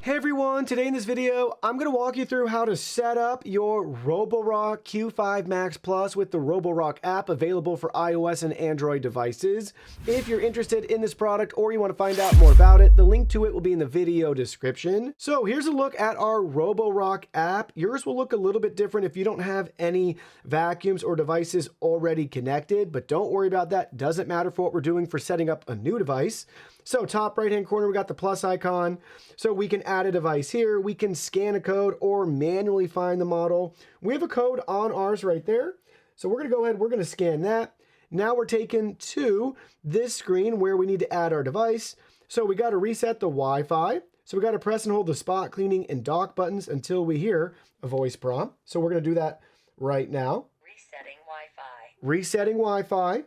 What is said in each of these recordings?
Hey everyone, today in this video, I'm going to walk you through how to set up your Roborock Q5 Max Plus with the Roborock app available for iOS and Android devices. If you're interested in this product or you want to find out more about it, the link to it will be in the video description. So here's a look at our Roborock app. Yours will look a little bit different if you don't have any vacuums or devices already connected, but don't worry about that. Doesn't matter for what we're doing for setting up a new device. So top right hand corner, we got the plus icon. So we can add a device here. We can scan a code or manually find the model. We have a code on ours right there. So we're going to go ahead, we're going to scan that. Now we're taken to this screen where we need to add our device. So we got to reset the Wi-Fi. So we got to press and hold the spot cleaning and dock buttons until we hear a voice prompt. So we're going to do that right now. Resetting Wi-Fi. Resetting Wi-Fi.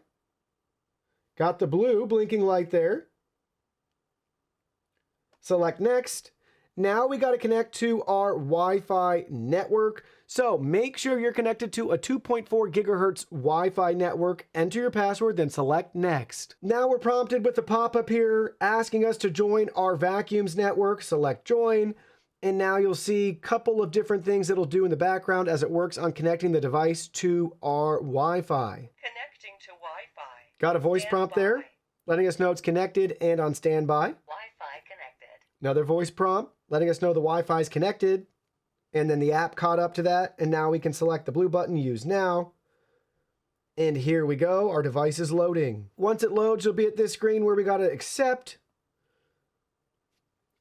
Got the blue blinking light there. Select next. Now we got to connect to our Wi-Fi network. So make sure you're connected to a 2.4 gigahertz Wi-Fi network. Enter your password, then select next. Now we're prompted with a pop-up here asking us to join our vacuums network. Select join. And now you'll see a couple of different things it'll do in the background as it works on connecting the device to our Wi-Fi. Connecting to Wi-Fi. Got a voice prompt there, letting us know it's connected and on standby. Another voice prompt letting us know the Wi-Fi is connected, and then the app caught up to that, and now we can select the blue button, use now. And here we go, our device is loading. Once it loads, you'll be at this screen where we got to accept.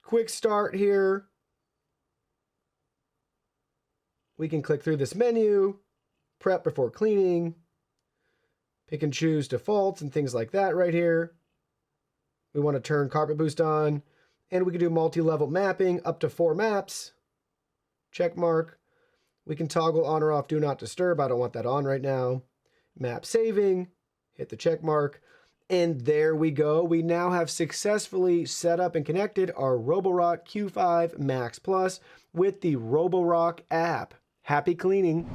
Quick start here. We can click through this menu, prep before cleaning, pick and choose defaults and things like that right here. We want to turn carpet boost on. And we can do multi-level mapping up to 4 maps. Check mark. We can toggle on or off do not disturb. I don't want that on right now. Map saving. Hit the check mark. And there we go. We now have successfully set up and connected our Roborock Q5 Max Plus with the Roborock app. Happy cleaning.